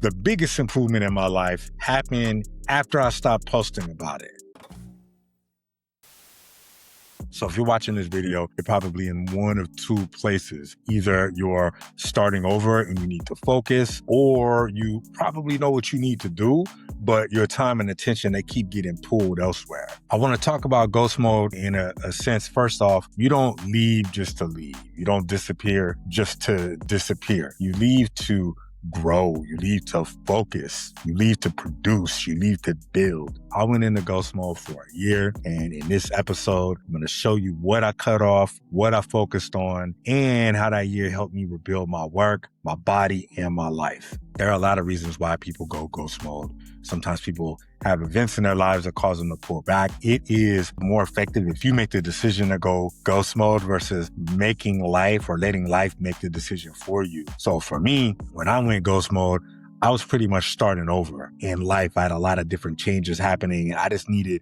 The biggest improvement in my life happened after I stopped posting about it. So if you're watching this video, you're probably in one of two places. Either you're starting over and you need to focus, or you probably know what you need to do, but your time and attention, they keep getting pulled elsewhere. I want to talk about ghost mode in a sense. First off, you don't leave just to leave. You don't disappear just to disappear. You leave to grow, you leave to focus, you leave to produce, you leave to build. I went into ghost mode for a year, and in this episode, I'm going to show you what I cut off, what I focused on, and how that year helped me rebuild my work, my body, and my life. There are a lot of reasons why people go ghost mode. Sometimes people have events in their lives that cause them to pull back. It is more effective if you make the decision to go ghost mode versus making life or letting life make the decision for you. So for me, when I went ghost mode, I was pretty much starting over in life. I had a lot of different changes happening, and I just needed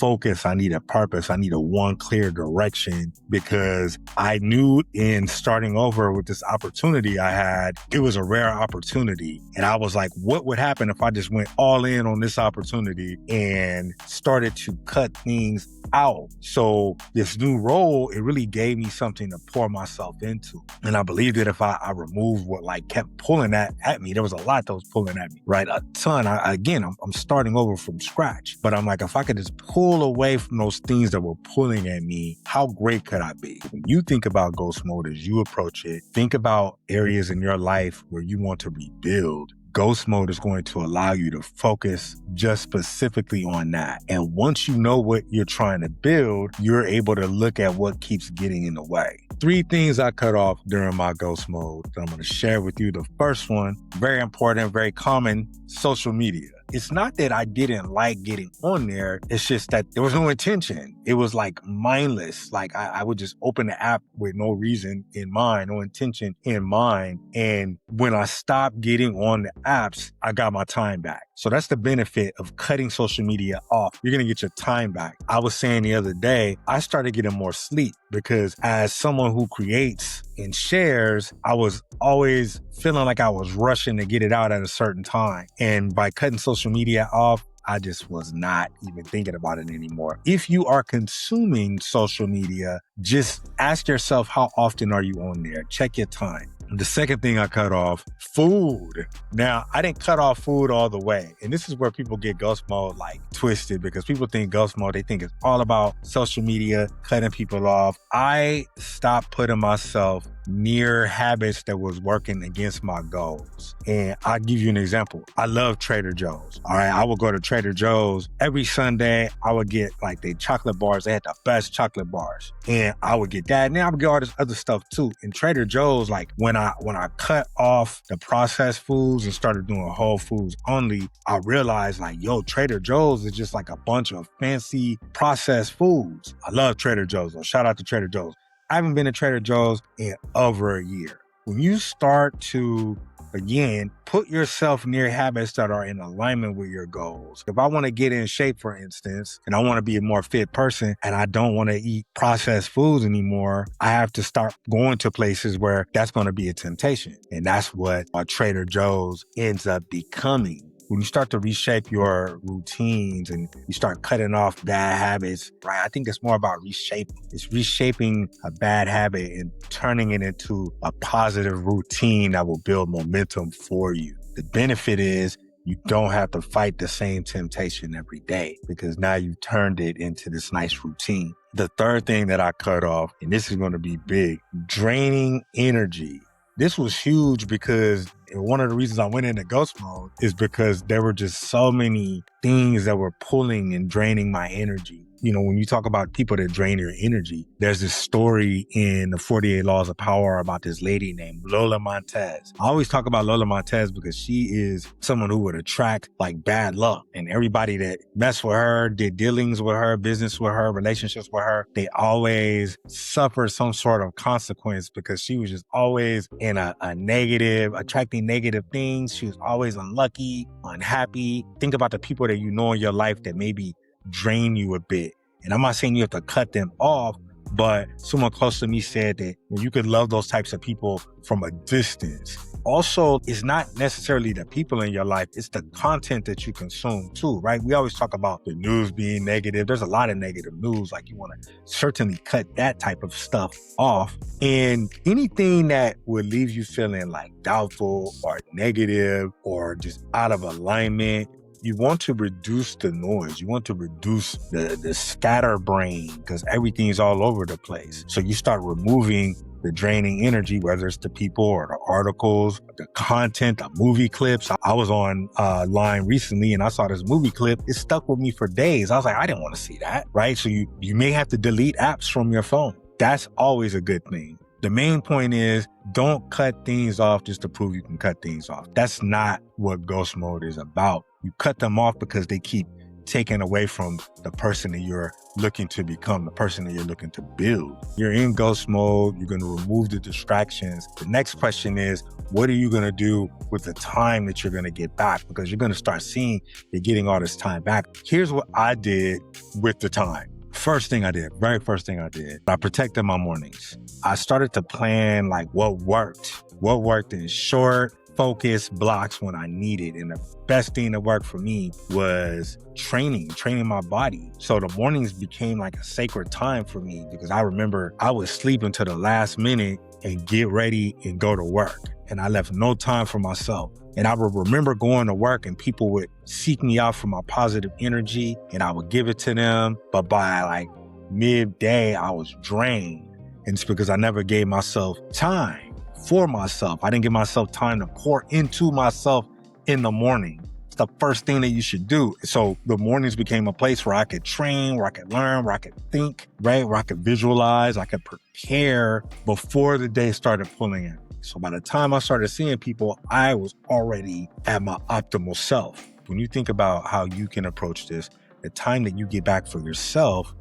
focus. I needed purpose. I needed one clear direction, because I knew in starting over with this opportunity I had, it was a rare opportunity. And I was like, what would happen if I just went all in on this opportunity and started to cut things out? So this new role, it really gave me something to pour myself into. And I believe that if I removed what kept pulling at me, there was a lot that was pulling at me, right? A ton. I'm starting over from scratch, but I'm like, if I could just pull away from those things that were pulling at me, how great could I be? When you think about ghost mode as you approach it, think about areas in your life where you want to rebuild. Ghost mode is going to allow you to focus just specifically on that. And once you know what you're trying to build, you're able to look at what keeps getting in the way. 3 things I cut off during my ghost mode that I'm going to share with you. The first one, very important, very common, social media. It's not that I didn't like getting on there. It's just that there was no intention. It was mindless. I would just open the app with no reason in mind, no intention in mind. And when I stopped getting on the apps, I got my time back. So that's the benefit of cutting social media off. You're going to get your time back. I was saying the other day, I started getting more sleep because as someone who creates and shares, I was always feeling like I was rushing to get it out at a certain time. And by cutting social media off, I just was not even thinking about it anymore. If you are consuming social media, just ask yourself, how often are you on there? Check your time. The second thing I cut off, food. Now, I didn't cut off food all the way. And this is where people get ghost mode twisted, because people think ghost mode, they think it's all about social media, cutting people off. I stopped putting myself near habits that was working against my goals. And I'll give you an example. I love Trader Joe's. All right. I would go to Trader Joe's every Sunday. I would get the chocolate bars. They had the best chocolate bars. And I would get that. And then I would get all this other stuff too. And Trader Joe's, when I cut off the processed foods and started doing whole foods only, I realized Trader Joe's is just a bunch of fancy processed foods. I love Trader Joe's though. Shout out to Trader Joe's. I haven't been to Trader Joe's in over a year. When you start to, again, put yourself near habits that are in alignment with your goals. If I want to get in shape, for instance, and I want to be a more fit person, and I don't want to eat processed foods anymore, I have to start going to places where that's going to be a temptation. And that's what Trader Joe's ends up becoming. When you start to reshape your routines and you start cutting off bad habits, right? I think it's more about reshaping. It's reshaping a bad habit and turning it into a positive routine that will build momentum for you. The benefit is you don't have to fight the same temptation every day, because now you've turned it into this nice routine. The third thing that I cut off, and this is going to be big, draining energy. This was huge because one of the reasons I went into ghost mode is because there were just so many things that were pulling and draining my energy. When you talk about people that drain your energy, there's this story in the 48 Laws of Power about this lady named Lola Montez. I always talk about Lola Montez because she is someone who would attract bad luck. And everybody that messed with her, did dealings with her, business with her, relationships with her, they always suffer some sort of consequence because she was just always in a negative, attracting negative things. She was always unlucky, unhappy. Think about the people that you know in your life that maybe drain you a bit. And I'm not saying you have to cut them off, but someone close to me said that you could love those types of people from a distance. Also, it's not necessarily the people in your life, it's the content that you consume too, right? We always talk about the news being negative. There's a lot of negative news. Like, you want to certainly cut that type of stuff off. And anything that would leave you feeling like doubtful or negative or just out of alignment, you want to reduce the noise. You want to reduce the scatterbrain, because everything's all over the place. So you start removing the draining energy, whether it's the people or the articles, the content, the movie clips. I was on line recently and I saw this movie clip. It stuck with me for days. I was like, I didn't want to see that, right? So you may have to delete apps from your phone. That's always a good thing. The main point is, don't cut things off just to prove you can cut things off. That's not what ghost mode is about. You cut them off because they keep taken away from the person that you're looking to become, the person that you're looking to build. You're in ghost mode. You're going to remove the distractions. The next question is, what are you going to do with the time that you're going to get back? Because you're going to start seeing you're getting all this time back. Here's what I did with the time. Very first thing I did, I protected my mornings. I started to plan like what worked in short, focused blocks when I needed. And the best thing that worked for me was training my body. So the mornings became like a sacred time for me, because I remember I would sleep until the last minute and get ready and go to work. And I left no time for myself. And I would remember going to work and people would seek me out for my positive energy and I would give it to them. But by like midday, I was drained. And it's because I never gave myself time for myself. I didn't give myself time to pour into myself in the morning. It's the first thing that you should do. So the mornings became a place where I could train, where I could learn, where I could think, right? Where I could visualize, I could prepare before the day started pulling in. So by the time I started seeing people, I was already at my optimal self. When you think about how you can approach this, the time that you get back for yourself,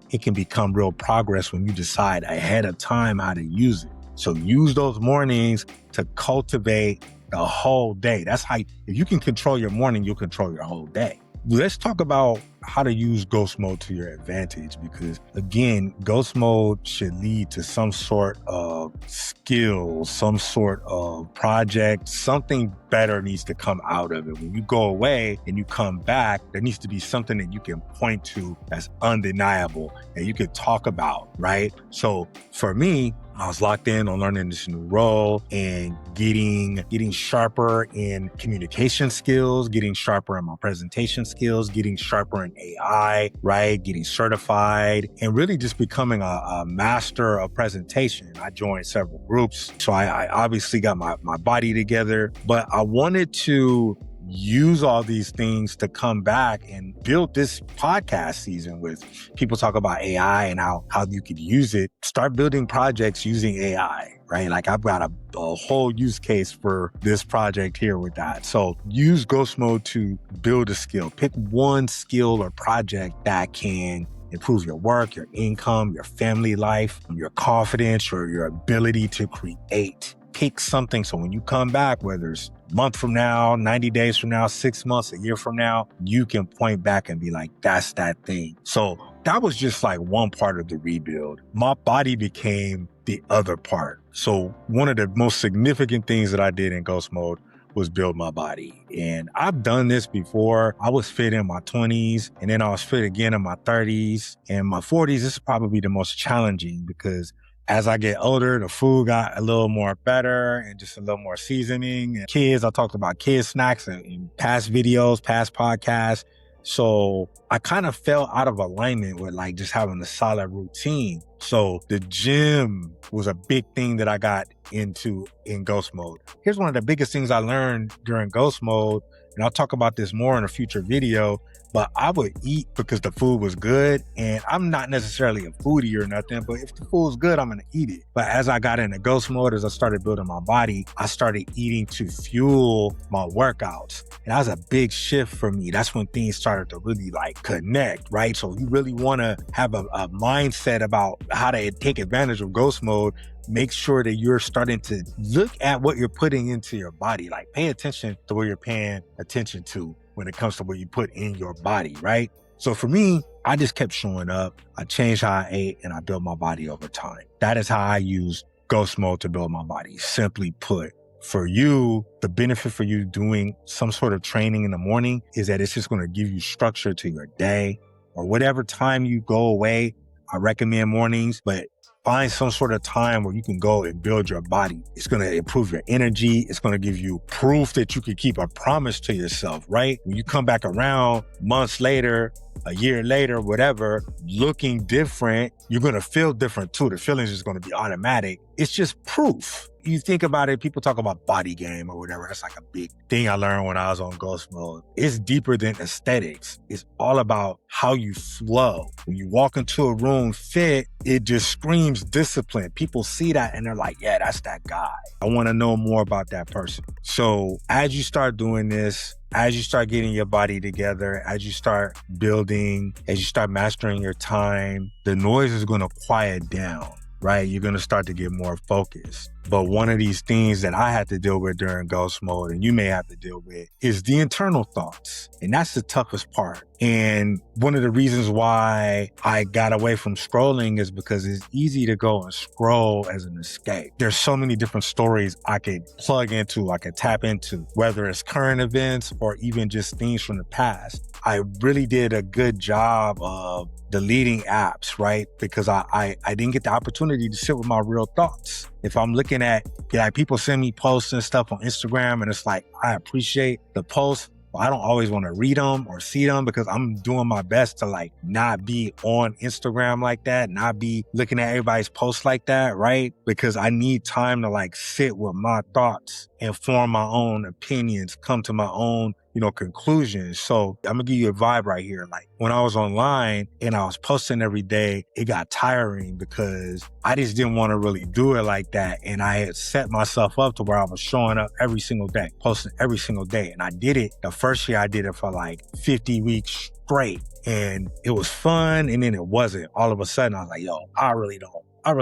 it can become real progress when you decide ahead of time how to use it. So use those mornings to cultivate the whole day. That's how, if you can control your morning, you'll control your whole day. Let's talk about how to use ghost mode to your advantage, because again, ghost mode should lead to some sort of skill, some sort of project. Something better needs to come out of it. When you go away and you come back, there needs to be something that you can point to that's undeniable and you can talk about, right? So for me, I was locked in on learning this new role and getting sharper in communication skills, getting sharper in my presentation skills, getting sharper in AI, right? Getting certified and really just becoming a master of presentation. I joined several groups. So I obviously got my body together, but I wanted to use all these things to come back and build this podcast season with people talk about AI and how you could use it. Start building projects using AI, right? Like I've got a whole use case for this project here with that. So use ghost mode to build a skill. Pick one skill or project that can improve your work, your income, your family life, your confidence, or your ability to create. Pick something so when you come back, whether it's a month from now, 90 days from now, 6 months, a year from now, you can point back and be like, that's that thing. So that was just like one part of the rebuild. My body became the other part. So one of the most significant things that I did in ghost mode was build my body. And I've done this before. I was fit in my 20s and then I was fit again in my 30s. And my 40s, this is probably the most challenging because as I get older, the food got a little more better and just a little more seasoning. And kids, I talked about kids snacks in past videos, past podcasts. So I kind of fell out of alignment with like just having a solid routine. So the gym was a big thing that I got into in ghost mode. Here's one of the biggest things I learned during ghost mode, and I'll talk about this more in a future video, but I would eat because the food was good. And I'm not necessarily a foodie or nothing, but if the food's good, I'm going to eat it. But as I got into ghost mode, as I started building my body, I started eating to fuel my workouts. And that was a big shift for me. That's when things started to really like connect, right? So you really want to have a mindset about how to take advantage of ghost mode. Make sure that you're starting to look at what you're putting into your body. Like pay attention to what you're paying attention to when it comes to what you put in your body, right? So for me, I just kept showing up. I changed how I ate and I built my body over time. That is how I use ghost mode to build my body. Simply put, for you, the benefit for you doing some sort of training in the morning is that it's just going to give you structure to your day or whatever time you go away. I recommend mornings, but find some sort of time where you can go and build your body. It's going to improve your energy. It's going to give you proof that you can keep a promise to yourself, right? When you come back around months later, a year later, whatever, looking different, you're going to feel different too. The feelings is going to be automatic. It's just proof. You think about it, people talk about body game or whatever. That's like a big thing I learned when I was on ghost mode. It's deeper than aesthetics. It's all about how you flow. When you walk into a room fit, it just screams discipline. People see that and they're like, yeah, that's that guy. I want to know more about that person. So as you start doing this, as you start getting your body together, as you start building, as you start mastering your time, the noise is going to quiet down, right? You're going to start to get more focused. But one of these things that I had to deal with during ghost mode, and you may have to deal with, is the internal thoughts. And that's the toughest part. And one of the reasons why I got away from scrolling is because it's easy to go and scroll as an escape. There's so many different stories I could plug into, I could tap into, whether it's current events or even just things from the past. I really did a good job of deleting apps, right? Because I didn't get the opportunity to sit with my real thoughts. If I'm looking at, like, people send me posts and stuff on Instagram and it's like, I appreciate the posts, but I don't always want to read them or see them because I'm doing my best to like not be on Instagram like that, not be looking at everybody's posts like that, right? Because I need time to like sit with my thoughts and form my own opinions, come to my own conclusions. So I'm gonna give you a vibe right here. Like when I was online and I was posting every day, it got tiring because I just didn't want to really do it like that. And I had set myself up to where I was showing up every single day, posting every single day. And I did it. The first year I did it for like 50 weeks straight. And it was fun. And then it wasn't. All of a sudden I was like, yo, I really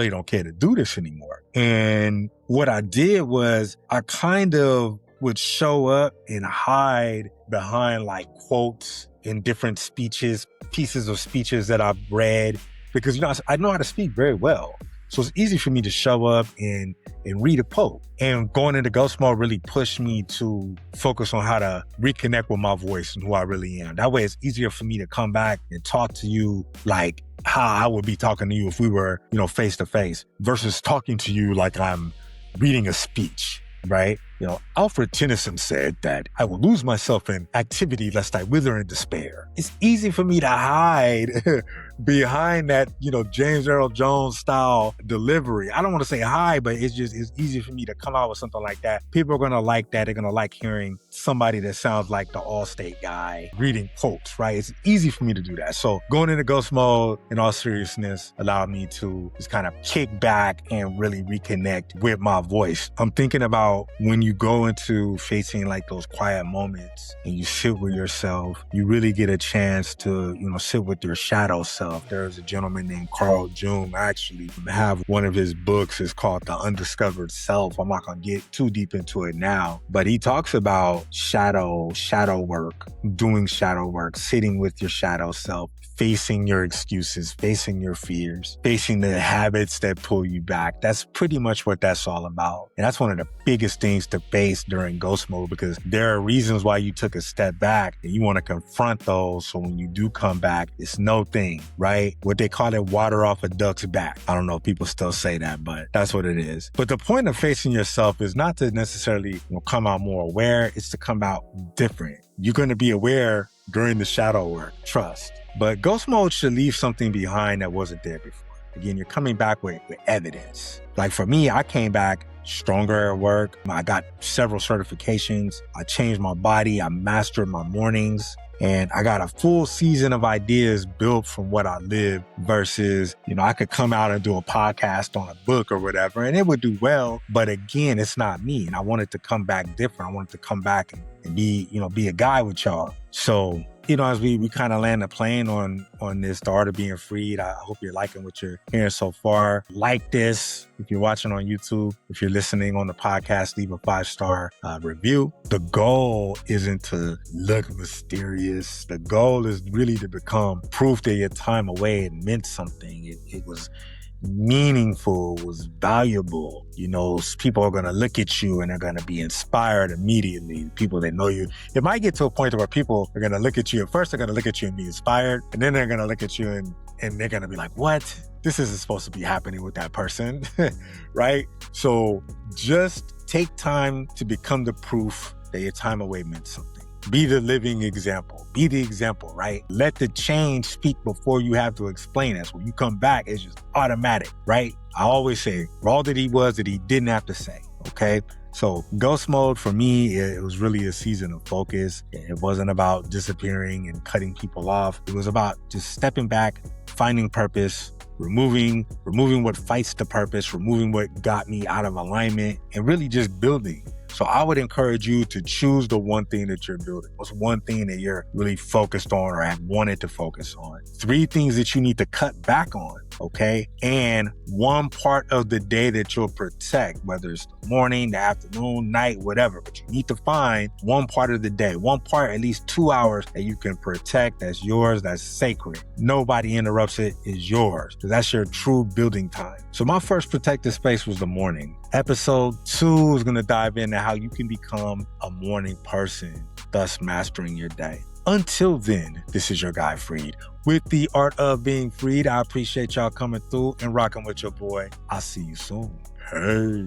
don't care to do this anymore. And what I did was I kind of would show up and hide behind like quotes in different speeches, pieces of speeches that I've read, because, I know how to speak very well. So it's easy for me to show up and read a quote. And going into ghost mode really pushed me to focus on how to reconnect with my voice and who I really am. That way it's easier for me to come back and talk to you like how I would be talking to you if we were, face to face, versus talking to you like I'm reading a speech. Right? Alfred Tennyson said that I will lose myself in activity lest I wither in despair. It's easy for me to hide behind that, James Earl Jones style delivery. I don't want to say hide, but it's easy for me to come out with something like that. People are going to like that. They're going to like hearing somebody that sounds like the Allstate guy reading quotes, right? It's easy for me to do that. So going into ghost mode, in all seriousness, allowed me to just kind of kick back and really reconnect with my voice. I'm thinking about when you go into facing like those quiet moments and you sit with yourself, you really get a chance to, sit with your shadow self. There's a gentleman named Carl Jung. I actually have one of his books. It's called The Undiscovered Self. I'm not going to get too deep into it now, but he talks about shadow work, doing shadow work, sitting with your shadow self, facing your excuses, facing your fears, facing the habits that pull you back. That's pretty much what that's all about. And that's one of the biggest things to face during ghost mode, because there are reasons why you took a step back and you want to confront those. So when you do come back, it's no thing, right? What they call it, water off a duck's back. I don't know if people still say that, but that's what it is. But the point of facing yourself is not to necessarily come out more aware. It's to come out different. You're going to be aware during the shadow work, trust. But ghost mode should leave something behind that wasn't there before. Again, you're coming back with evidence. Like for me, I came back stronger at work. I got several certifications. I changed my body. I mastered my mornings. And I got a full season of ideas built from what I lived versus, I could come out and do a podcast on a book or whatever, and it would do well. But again, it's not me. And I wanted to come back different. I wanted to come back and be, be a guy with y'all. So as we kind of land the plane on this, the art of being freed, I hope you're liking what you're hearing so far. Like this. If you're watching on YouTube, if you're listening on the podcast, leave a 5-star review. The goal isn't to look mysterious. The goal is really to become proof that your time away, it meant something. It was meaningful, was valuable. People are going to look at you and they're going to be inspired immediately. People that know you, it might get to a point where people are going to look at you. At first, they're going to look at you and be inspired. And then they're going to look at you and they're going to be like, what? This isn't supposed to be happening with that person, right? So just take time to become the proof that your time away meant something. Be the living example. Be the example, right? Let the change speak before you have to explain it. So when you come back, it's just automatic, right? I always say, all that he was that he didn't have to say, okay? So ghost mode for me, it was really a season of focus. It wasn't about disappearing and cutting people off. It was about just stepping back, finding purpose, removing what fights the purpose, removing what got me out of alignment, and really just building. So I would encourage you to choose the one thing that you're building. What's one thing that you're really focused on or have wanted to focus on? 3 things that you need to cut back on, okay? And one part of the day that you'll protect, whether it's the morning, the afternoon, night, whatever. But you need to find one part of the day, one part, at least 2 hours that you can protect, that's yours, that's sacred. Nobody interrupts it, is yours. So that's your true building time. So my first protected space was the morning. Episode 2 is going to dive into how you can become a morning person, thus mastering your day. Until then, this is your guy Freed with the art of being freed. I appreciate y'all coming through and rocking with your boy. I'll see you soon. Hey.